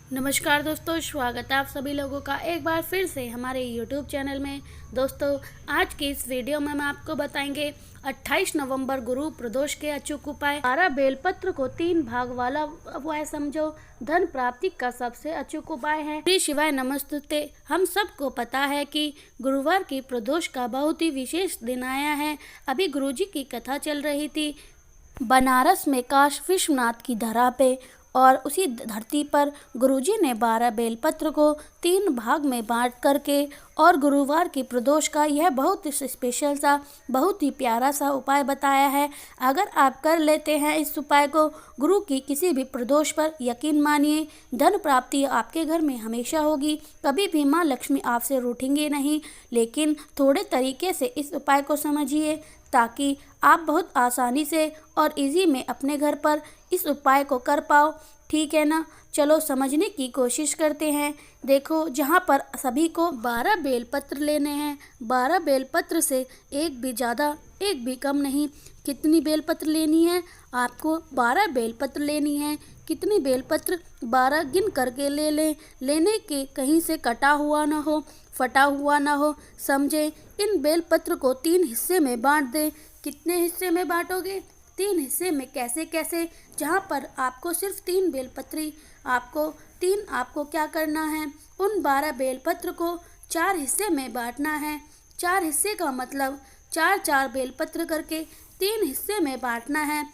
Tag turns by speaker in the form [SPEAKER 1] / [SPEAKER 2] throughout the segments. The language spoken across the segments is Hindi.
[SPEAKER 1] नमस्कार दोस्तों, स्वागत है आप सभी लोगों का एक बार फिर से हमारे YouTube चैनल में। दोस्तों, आज की इस वीडियो में हम आपको बताएंगे 28 नवंबर गुरु प्रदोष के अचूक उपाय। 12 बेलपत्र को 3 भाग वाला उपाय समझो, धन प्राप्ति का सबसे अचूक उपाय है। श्री शिवाय नमस्तुते। हम सबको पता है कि गुरुवार की प्रदोष का बहुत ही विशेष दिन आया है। अभी गुरुजी की कथा चल रही थी बनारस में काशी विश्वनाथ की धरा पे, और उसी धरती पर गुरुजी ने 12 बेलपत्र को 3 भाग में बांट करके और गुरुवार की प्रदोष का यह बहुत स्पेशल सा, बहुत ही प्यारा सा उपाय बताया है। अगर आप कर लेते हैं इस उपाय को, गुरु की किसी भी प्रदोष पर, यकीन मानिए धन प्राप्ति आपके घर में हमेशा होगी। कभी भी माँ लक्ष्मी आपसे रूठेंगे नहीं। लेकिन थोड़े तरीके से इस उपाय को समझिए ताकि आप बहुत आसानी से और इजी में अपने घर पर इस उपाय को कर पाओ। ठीक है ना, चलो समझने की कोशिश करते हैं। देखो, जहाँ पर सभी को 12 बेलपत्र लेने हैं, 12 बेलपत्र से एक भी ज़्यादा एक भी कम नहीं। कितनी बेलपत्र लेनी है आपको? 12 बेलपत्र लेनी है। कितनी बेलपत्र? 12 गिन करके ले लें। लेने के कहीं से कटा हुआ ना हो, फटा हुआ ना हो, समझे। इन बेलपत्र को 3 हिस्से में बांट दें। कितने हिस्से में बांटोगे? 3 हिस्से में। कैसे कैसे? जहाँ पर आपको सिर्फ 3 बेलपत्री, आपको क्या करना है, उन 12 बेलपत्र को 4 हिस्से में बांटना है। 4 हिस्से का मतलब 4-4 बेलपत्र करके 3 हिस्से में बांटना है।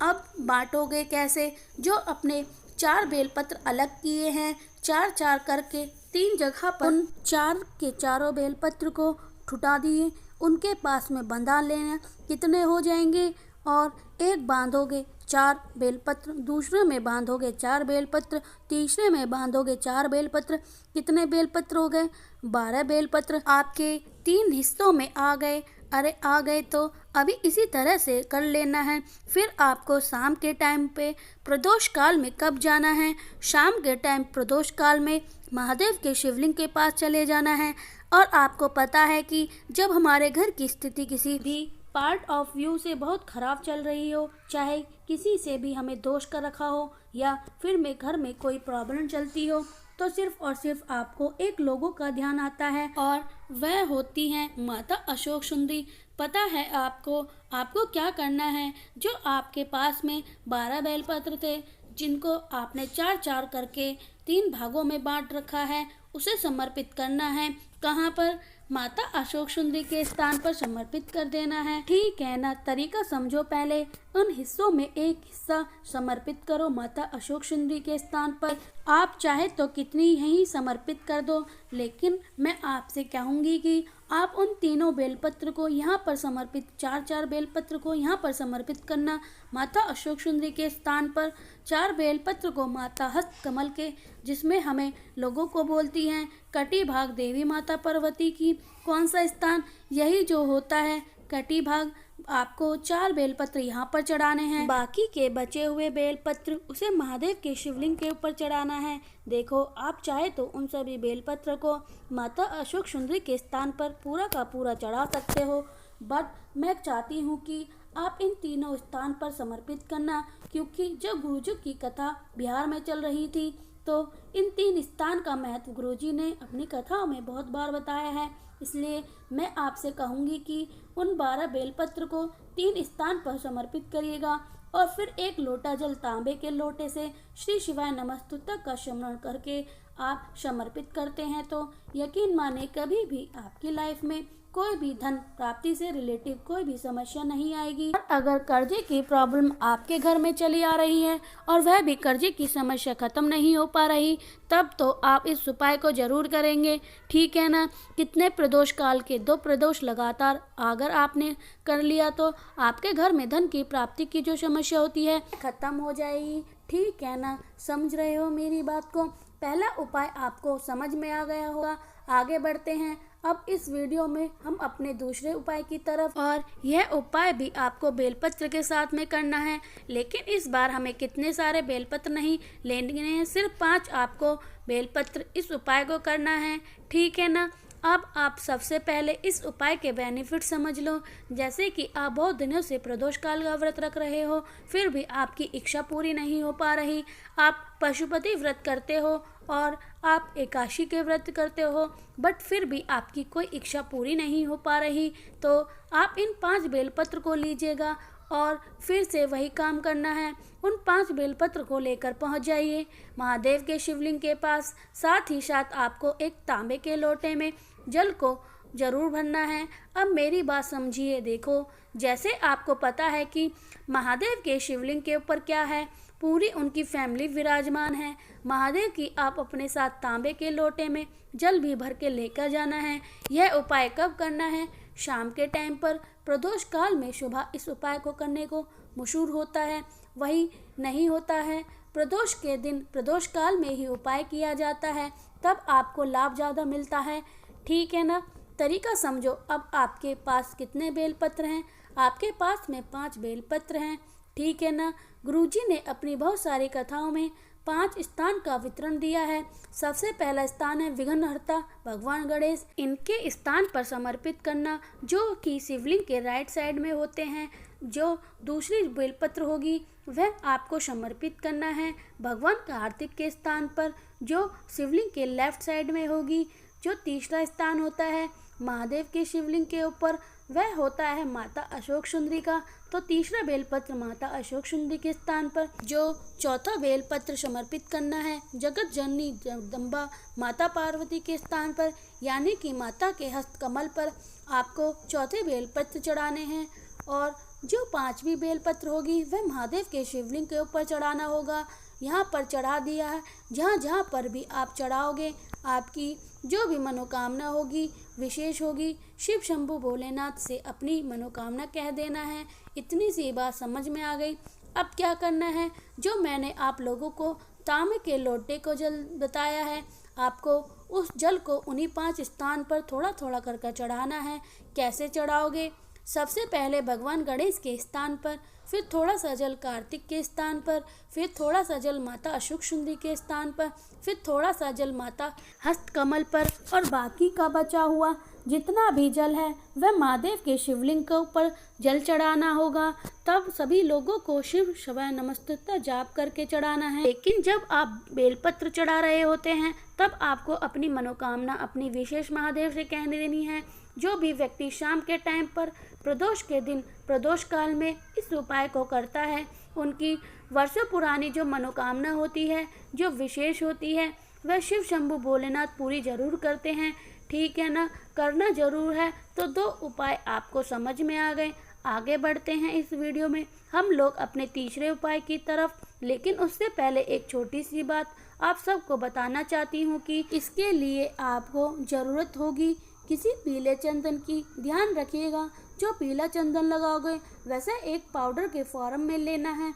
[SPEAKER 1] अब बांटोगे कैसे? जो अपने 4 बेलपत्र अलग किए हैं, 4-4 करके 3 जगह पर उन 4 के चारों बेलपत्र को ठुटा दिए, उनके पास में बंधा लेना। कितने हो जाएंगे? और एक बांधोगे 4 बेलपत्र, दूसरे में बांधोगे 4 बेलपत्र, तीसरे में बांधोगे 4 बेलपत्र। कितने बेलपत्र हो गए? 12 बेलपत्र आपके 3 हिस्सों में आ गए। अरे आ गए तो अभी इसी तरह से कर लेना है। फिर आपको शाम के टाइम पे प्रदोष काल में कब जाना है? शाम के टाइम प्रदोष काल में महादेव के शिवलिंग के पास चले जाना है। और आपको पता है कि जब हमारे घर की स्थिति किसी भी पार्ट ऑफ व्यू से बहुत ख़राब चल रही हो, चाहे किसी से भी हमें दोष कर रखा हो या फिर में घर में कोई प्रॉब्लम चलती हो, तो सिर्फ और सिर्फ आपको एक लोगों का ध्यान आता है, और वह होती हैं माता अशोक सुंदरी। पता है आपको क्या करना है? जो आपके पास में 12 बेलपत्र थे, जिनको आपने 4-4 करके 3 भागों में बांट रखा है, उसे समर्पित करना है। कहाँ पर? माता अशोक सुंदरी के स्थान पर समर्पित कर देना है। ठीक है ना? तरीका समझो। पहले उन हिस्सों में एक हिस्सा समर्पित करो माता अशोक सुंदरी के स्थान पर। आप चाहे तो कितनी ही समर्पित कर दो, लेकिन मैं आपसे कहूँगी कि आप उन तीनों बेलपत्र को यहाँ पर समर्पित, 4-4 बेलपत्र को यहाँ पर समर्पित करना माता अशोक सुंदरी के स्थान पर। 4 बेलपत्र को माता हस्त कमल के, जिसमें हमें लोगों को बोलती हैं कटी भाग देवी माता पार्वती की, कौन सा स्थान? यही जो होता है कटी भाग। आपको 4 बेलपत्र यहाँ पर चढ़ाने हैं। बाकी के बचे हुए बेलपत्र उसे महादेव के शिवलिंग के ऊपर चढ़ाना है। देखो, आप चाहे तो उन सभी बेलपत्र को माता अशोक सुंदरी के स्थान पर पूरा का पूरा चढ़ा सकते हो, बट मैं चाहती हूँ कि आप इन तीनों स्थान पर समर्पित करना, क्योंकि जब गुरुजी की कथा बिहार में चल रही थी तो इन 3 स्थान का महत्व गुरुजी ने अपनी कथाओं में बहुत बार बताया है। इसलिए मैं आपसे कहूँगी कि उन 12 बेलपत्र को 3 स्थान पर समर्पित करिएगा, और फिर एक लोटा जल तांबे के लोटे से श्री शिवाय नमस्तुते का स्मरण करके आप समर्पित करते हैं तो यकीन माने कभी भी आपकी लाइफ में कोई भी धन प्राप्ति से रिलेटिव कोई भी समस्या नहीं आएगी। और अगर कर्जे की प्रॉब्लम आपके घर में चली आ रही है और वह भी कर्जे की समस्या खत्म नहीं हो पा रही, तब तो आप इस उपाय को जरूर करेंगे। ठीक है ना? कितने प्रदोष काल के 2 प्रदोष लगातार अगर आपने कर लिया तो आपके घर में धन की प्राप्ति की जो समस्या होती है खत्म हो जाएगी। ठीक है ना? समझ रहे हो मेरी बात को? पहला उपाय आपको समझ में आ गया होगा। आगे बढ़ते हैं अब इस वीडियो में हम अपने दूसरे उपाय की तरफ, और यह उपाय भी आपको बेलपत्र के साथ में करना है। लेकिन इस बार हमें कितने सारे बेलपत्र नहीं लेने हैं, सिर्फ 5 आपको बेलपत्र इस उपाय को करना है। ठीक है ना? अब आप सबसे पहले इस उपाय के बेनिफिट समझ लो। जैसे कि आप बहुत दिनों से प्रदोष काल का व्रत रख रहे हो, फिर भी आपकी इच्छा पूरी नहीं हो पा रही। आप पशुपति व्रत करते हो और आप एकादशी के व्रत करते हो, बट फिर भी आपकी कोई इच्छा पूरी नहीं हो पा रही, तो आप इन 5 बेलपत्र को लीजिएगा और फिर से वही काम करना है। उन 5 बेलपत्र को लेकर पहुंच जाइए महादेव के शिवलिंग के पास। साथ ही साथ आपको एक तांबे के लोटे में जल को जरूर भरना है। अब मेरी बात समझिए। देखो, जैसे आपको पता है कि महादेव के शिवलिंग के ऊपर क्या है, पूरी उनकी फैमिली विराजमान है। महादेव की आप अपने साथ तांबे के लोटे में जल भी भर के लेकर जाना है। यह उपाय कब करना है? शाम के टाइम पर प्रदोष काल में सुबह इस उपाय को करने को मशहूर होता है, वही नहीं होता है। प्रदोष के दिन प्रदोष काल में ही उपाय किया जाता है, तब आपको लाभ ज़्यादा मिलता है। ठीक है ना? तरीका समझो। अब आपके पास कितने बेलपत्र हैं? आपके पास में 5 बेलपत्र हैं। ठीक है ना? गुरुजी ने अपनी बहुत सारी कथाओं में 5 स्थान का वितरण दिया है। सबसे पहला स्थान है विघ्नहर्ता भगवान गणेश। इनके स्थान पर समर्पित करना, जो कि शिवलिंग के राइट साइड में होते हैं। जो दूसरी बेलपत्र होगी वह आपको समर्पित करना है भगवान कार्तिक के स्थान पर, जो शिवलिंग के लेफ्ट साइड में होगी। जो तीसरा स्थान होता है महादेव के शिवलिंग के ऊपर, वह होता है माता अशोक सुंदरी का, तो तीसरा बेलपत्र माता अशोक सुंदरी के स्थान पर। जो चौथा बेलपत्र समर्पित करना है जगत जननी जगदम्बा माता पार्वती के स्थान पर, यानी कि माता के हस्त कमल पर आपको चौथे बेलपत्र चढ़ाने हैं। और जो 5वीं बेलपत्र होगी वह महादेव के शिवलिंग के ऊपर चढ़ाना होगा। यहाँ पर चढ़ा दिया है। जहाँ जहाँ पर भी आप चढ़ाओगे, आपकी जो भी मनोकामना होगी विशेष होगी। शिव शंभु भोलेनाथ से अपनी मनोकामना कह देना है। इतनी सी बात समझ में आ गई। अब क्या करना है? जो मैंने आप लोगों को तांबे के लोटे को जल बताया है, आपको उस जल को उन्हीं 5 स्थान पर थोड़ा थोड़ा करके चढ़ाना है। कैसे चढ़ाओगे? सबसे पहले भगवान गणेश के स्थान पर, फिर थोड़ा सा जल कार्तिक के स्थान पर, फिर थोड़ा सा जल माता अशोक सुंदरी के स्थान पर, फिर थोड़ा सा जल माता हस्त कमल पर, और बाकी का बचा हुआ जितना भी जल है वह महादेव के शिवलिंग के ऊपर जल चढ़ाना होगा। तब सभी लोगों को शिव शिवाय नमस्तुते जाप करके चढ़ाना है। लेकिन जब आप बेलपत्र चढ़ा रहे होते हैं तब आपको अपनी मनोकामना अपनी विशेष महादेव से कह देनी है। जो भी व्यक्ति शाम के टाइम पर प्रदोष के दिन प्रदोष काल में इस उपाय को करता है, उनकी वर्षों पुरानी जो मनोकामना होती है, जो विशेष होती है, वह शिव शंभु भोलेनाथ पूरी जरूर करते हैं। ठीक है ना? करना जरूर है। तो 2 उपाय आपको समझ में आ गए। आगे बढ़ते हैं इस वीडियो में हम लोग अपने तीसरे उपाय की तरफ। लेकिन उससे पहले एक छोटी सी बात आप सबको बताना चाहती हूँ कि इसके लिए आपको ज़रूरत होगी किसी पीले चंदन की। ध्यान रखिएगा, जो पीला चंदन लगाओगे वैसे एक पाउडर के फॉर्म में लेना है।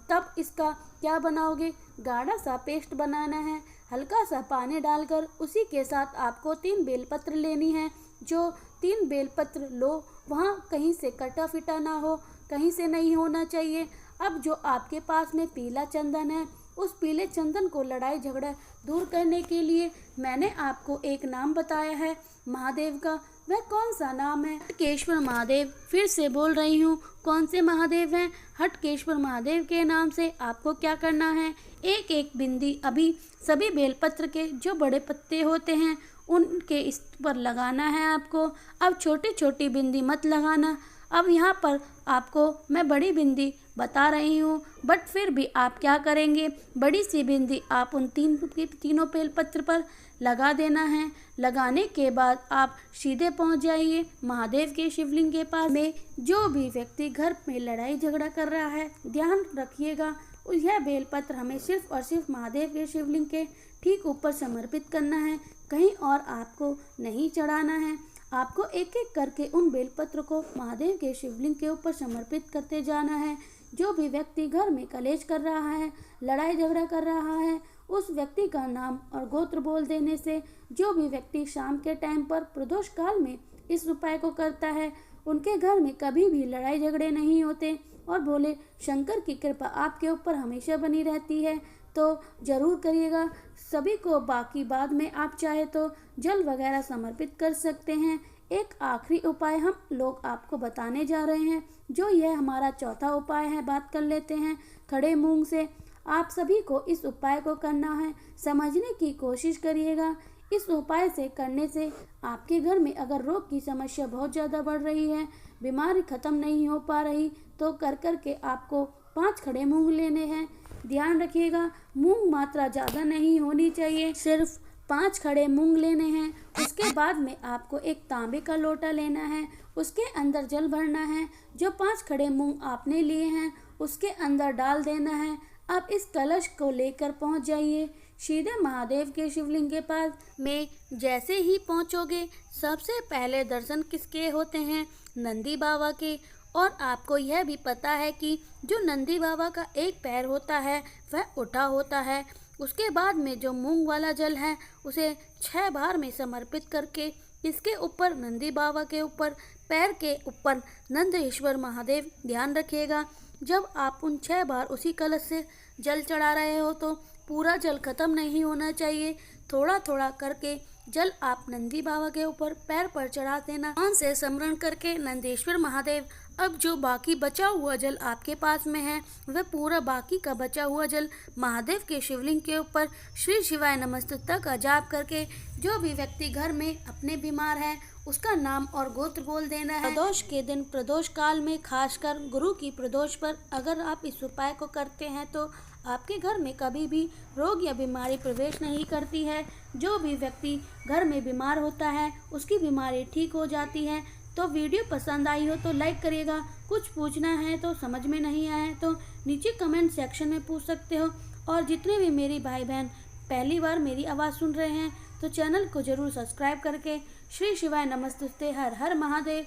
[SPEAKER 1] तब इसका क्या बनाओगे? गाढ़ा सा पेस्ट बनाना है। हल्का सा पानी डालकर उसी के साथ आपको 3 बेलपत्र लेनी है। जो 3 बेलपत्र लो, वहाँ कहीं से कटा फिटा ना हो, कहीं से नहीं होना चाहिए। अब जो आपके पास में पीला चंदन है, उस पीले चंदन को लड़ाई झगड़ा दूर करने के लिए मैंने आपको एक नाम बताया है महादेव का। वह कौन सा नाम है? हटकेश्वर महादेव। फिर से बोल रही हूँ, कौन से महादेव हैं? हटकेश्वर महादेव के नाम से आपको क्या करना है? एक एक बिंदी अभी सभी बेलपत्र के जो बड़े पत्ते होते हैं उनके इस पर लगाना है आपको। अब छोटी छोटी बिंदी मत लगाना। अब यहाँ पर आपको मैं बड़ी बिंदी बता रही हूँ, बट फिर भी आप क्या करेंगे, बड़ी सी बिंदी आप उन तीनों बेलपत्र पर लगा देना है। लगाने के बाद आप सीधे पहुँच जाइए महादेव के शिवलिंग के पास में। जो भी व्यक्ति घर में लड़ाई झगड़ा कर रहा है, ध्यान रखिएगा यह बेलपत्र हमें सिर्फ और सिर्फ महादेव के शिवलिंग के ठीक ऊपर समर्पित करना है, कहीं और आपको नहीं चढ़ाना है। आपको एक एक करके उन बेलपत्र को महादेव के शिवलिंग के ऊपर समर्पित करते जाना है। जो भी व्यक्ति घर में कलेश कर रहा है, लड़ाई झगड़ा कर रहा है, उस व्यक्ति का नाम और गोत्र बोल देने से जो भी व्यक्ति शाम के टाइम पर प्रदोष काल में इस उपाय को करता है, उनके घर में कभी भी लड़ाई झगड़े नहीं होते और भोले शंकर की कृपा आपके ऊपर हमेशा बनी रहती है। तो तो ज़रूर करिएगा सभी को। बाकी बाद में आप चाहे तो जल वगैरह समर्पित कर सकते हैं। एक आखिरी उपाय हम लोग आपको बताने जा रहे हैं, जो यह हमारा चौथा उपाय है। बात कर लेते हैं खड़े मूंग से। आप सभी को इस उपाय को करना है, समझने की कोशिश करिएगा। इस उपाय से करने से आपके घर में अगर रोग की समस्या बहुत ज़्यादा बढ़ रही है, बीमारी ख़त्म नहीं हो पा रही, तो कर के आपको 5 खड़े मूंग लेने हैं। ध्यान रखिएगा मूंग मात्रा ज़्यादा नहीं होनी चाहिए, सिर्फ 5 खड़े मूंग लेने हैं। उसके बाद में आपको एक तांबे का लोटा लेना है, उसके अंदर जल भरना है। जो 5 खड़े मूंग आपने लिए हैं उसके अंदर डाल देना है। आप इस कलश को लेकर पहुंच जाइए सीधे महादेव के शिवलिंग के पास में। जैसे ही पहुंचोगे सबसे पहले दर्शन किसके होते हैं? नंदी बाबा के। और आपको यह भी पता है कि जो नंदी बाबा का एक पैर होता है वह उठा होता है। उसके बाद में जो मूंग वाला जल है उसे 6 बार में समर्पित करके इसके ऊपर नंदी बाबा के ऊपर पैर के ऊपर नंदेश्वर महादेव। ध्यान रखिएगा जब आप उन 6 बार उसी कलश से जल चढ़ा रहे हो तो पूरा जल खत्म नहीं होना चाहिए। थोड़ा थोड़ा करके जल आप नंदी बाबा के ऊपर पैर पर चढ़ा देना। ध्यान से स्मरण करके नंदेश्वर महादेव। अब जो बाकी बचा हुआ जल आपके पास में है वह पूरा बाकी का बचा हुआ जल महादेव के शिवलिंग के ऊपर श्री शिवाय नमस्तुते का जाप करके जो भी व्यक्ति घर में अपने बीमार है उसका नाम और गोत्र बोल देना है। प्रदोष के दिन प्रदोष काल में खासकर गुरु की प्रदोष पर अगर आप इस उपाय को करते हैं तो आपके घर में कभी भी रोग या बीमारी प्रवेश नहीं करती है। जो भी व्यक्ति घर में बीमार होता है उसकी बीमारी ठीक हो जाती है। तो वीडियो पसंद आई हो तो लाइक करिएगा। कुछ पूछना है तो समझ में नहीं आया है तो नीचे कमेंट सेक्शन में पूछ सकते हो। और जितने भी मेरी भाई बहन पहली बार मेरी आवाज़ सुन रहे हैं तो चैनल को ज़रूर सब्सक्राइब करके श्री शिवाय नमस्तुते हर हर महादेव।